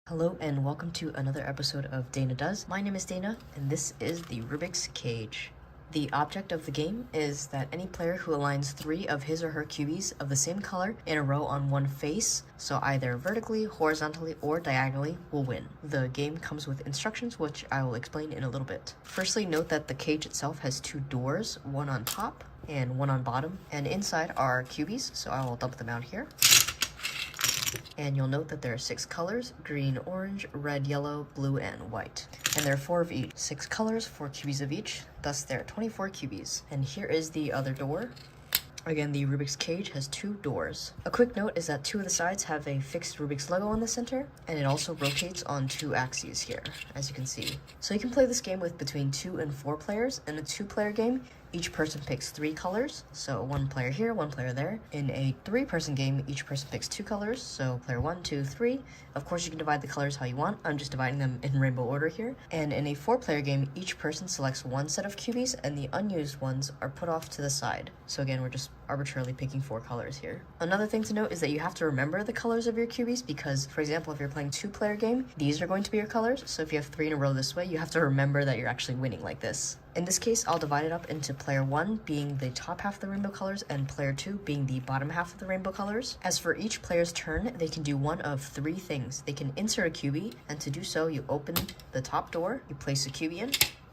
Hello and welcome to another episode of Dana Does. My name is Dana and this is the Rubik's Cage. The object of the game is that any player who aligns 3 of his or her cubies of the same color in a row on one face, so either vertically, horizontally, or diagonally, will win. The game comes with instructions which I will explain in a little bit. Firstly, note that the cage itself has 2 doors, one on top and one on bottom, and inside are cubies, so I will dump them out here. And you'll note that there are 6 colors: green, orange, red, yellow, blue, and white. And there are 4 of each. 6 colors, 4 cubies of each, thus there are 24 cubies. And here is the other door. Again, the Rubik's Cage has 2 doors. A quick note is that 2 of the sides have a fixed Rubik's logo in the center, and it also rotates on 2 axes here, as you can see. So you can play this game with between 2 and 4 players. In a 2-player game, each person picks 3 colors, so 1 player here, 1 player there. In a 3-person game, each person picks 2 colors, so player 1, 2, 3. Of course, you can divide the colors how you want. I'm just dividing them in rainbow order here. And in a 4-player game, each person selects 1 set of cubies, and the unused ones are put off to the side. So again, we're just arbitrarily picking 4 colors here. Another thing to note is that you have to remember the colors of your cubies because, for example, if you're playing 2-player game, these are going to be your colors. So if you have 3 in a row this way, you have to remember that you're actually winning like this. In this case, I'll divide it up into player 1 being the top half of the rainbow colors and player 2 being the bottom half of the rainbow colors. As for each player's turn, they can do one of 3 things. They can insert a cubie, and to do so, you open the top door, you place a cubie in,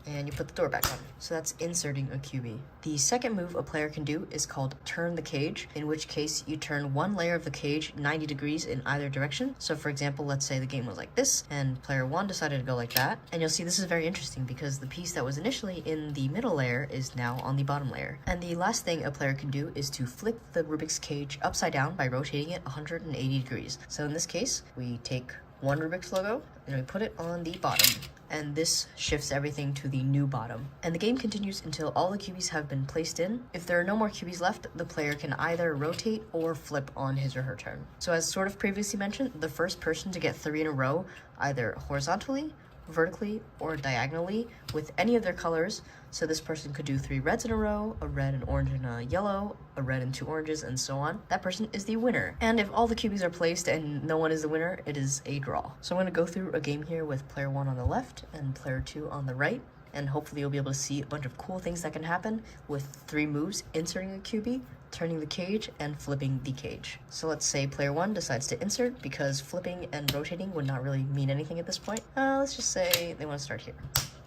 and you put the door back on. So that's inserting a cubie. The second move a player can do is called turn the cage, in which case you turn one layer of the cage 90 degrees in either direction. So for example, let's say the game was like this, and player 1 decided to go like that. And you'll see this is very interesting because the piece that was initially in the middle layer is now on the bottom layer. And the last thing a player can do is to flip the Rubik's Cage upside down by rotating it 180 degrees. So in this case, we take one Rubik's logo and we put it on the bottom. And this shifts everything to the new bottom. And the game continues until all the cubies have been placed in. If there are no more cubies left, the player can either rotate or flip on his or her turn. So as sort of previously mentioned, the first person to get 3 in a row, either horizontally, vertically, or diagonally with any of their colors. So this person could do 3 reds in a row, a red, an orange, and a yellow, a red and 2 oranges, and so on. That person is the winner. And if all the cubies are placed and no one is the winner, it is a draw. So I'm going to go through a game here with player 1 on the left and player 2 on the right. And hopefully you'll be able to see a bunch of cool things that can happen with 3 moves: inserting a cubie, turning the cage, and flipping the cage. So let's say player 1 decides to insert because flipping and rotating would not really mean anything at this point. Let's just say they want to start here.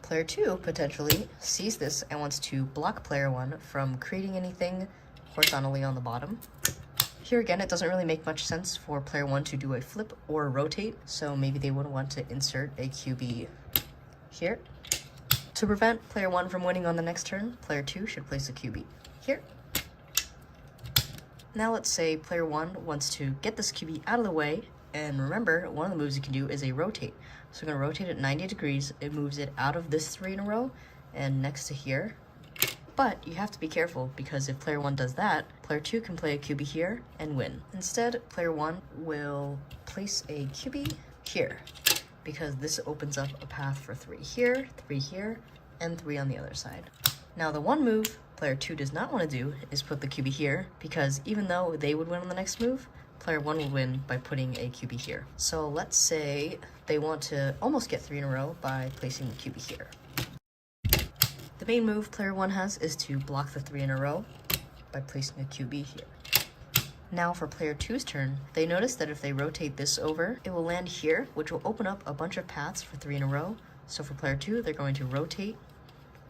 Player 2 potentially sees this and wants to block player 1 from creating anything horizontally on the bottom. Here again, it doesn't really make much sense for player 1 to do a flip or rotate, so maybe they would want to insert a cubie here. To prevent player 1 from winning on the next turn, player 2 should place a cubie here. Now let's say player 1 wants to get this cubie out of the way, and remember, one of the moves you can do is a rotate. So I'm going to rotate it 90 degrees. It moves it out of this 3 in a row and next to here. But you have to be careful because if player 1 does that, player 2 can play a cubie here and win. Instead, player 1 will place a cubie here because this opens up a path for 3 here, and 3 on the other side. Now the one move player 2 does not want to do is put the cubie here because even though they would win on the next move, player 1 will win by putting a cubie here. So let's say they want to almost get 3 in a row by placing the cubie here. The main move player 1 has is to block the 3 in a row by placing a cubie here. Now for player 2's turn, they notice that if they rotate this over, it will land here, which will open up a bunch of paths for 3 in a row. So for player 2, they're going to rotate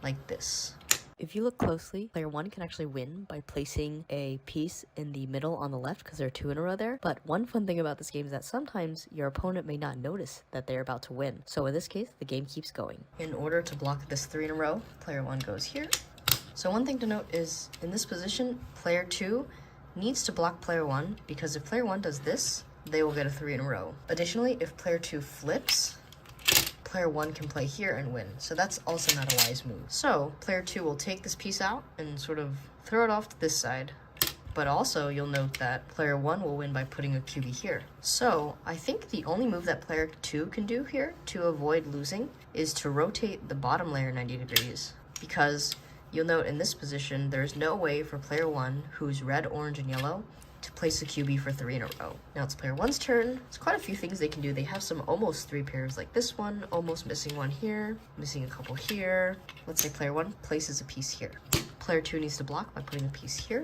like this. If you look closely, player 1 can actually win by placing a piece in the middle on the left because there are 2 in a row there. But one fun thing about this game is that sometimes your opponent may not notice that they're about to win. So in this case, the game keeps going. In order to block this 3 in a row, player 1 goes here. So one thing to note is in this position, player 2 needs to block player 1 because if player 1 does this, they will get a 3 in a row. Additionally, if player 2 flips, player 1 can play here and win. So that's also not a wise move. So player 2 will take this piece out and sort of throw it off to this side. But also you'll note that player 1 will win by putting a cubie here. So I think the only move that player 2 can do here to avoid losing is to rotate the bottom layer 90 degrees. Because you'll note in this position, there's no way for player 1, who's red, orange, and yellow, to place a QB for 3 in a row. Now it's player 1's turn. There's quite a few things they can do. They have some almost 3 pairs like this one, almost missing one here, missing a couple here. Let's say player 1 places a piece here. Player 2 needs to block by putting a piece here.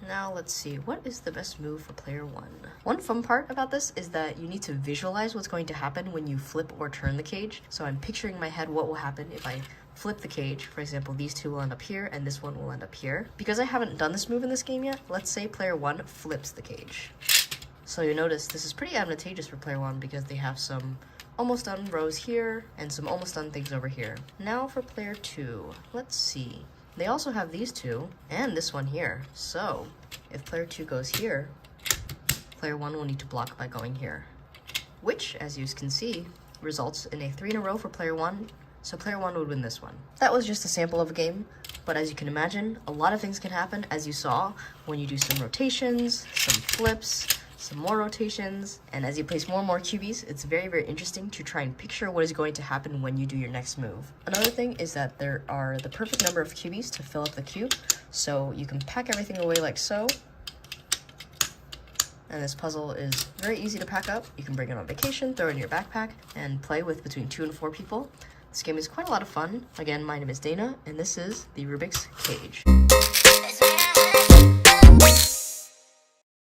Now let's see, what is the best move for player 1? One fun part about this is that you need to visualize what's going to happen when you flip or turn the cage. So I'm picturing in my head what will happen if I flip the cage. For example, these two will end up here and this one will end up here. Because I haven't done this move in this game yet, let's say player 1 flips the cage. So you notice this is pretty advantageous for player 1 because they have some almost done rows here and some almost done things over here. Now for player 2, let's see. They also have these two and this one here. So if player 2 goes here, player 1 will need to block by going here, which, as you can see, results in a 3 in a row for player 1. So player 1 would win this one. That was just a sample of a game, but as you can imagine, a lot of things can happen, as you saw, when you do some rotations, some flips, some more rotations, and as you place more and more QBs, it's very, very interesting to try and picture what is going to happen when you do your next move. Another thing is that there are the perfect number of QBs to fill up the cube, so you can pack everything away like so. And this puzzle is very easy to pack up. You can bring it on vacation, throw it in your backpack, and play with between 2 and 4 people. This game is quite a lot of fun. Again, my name is Dana, and this is the Rubik's Cage.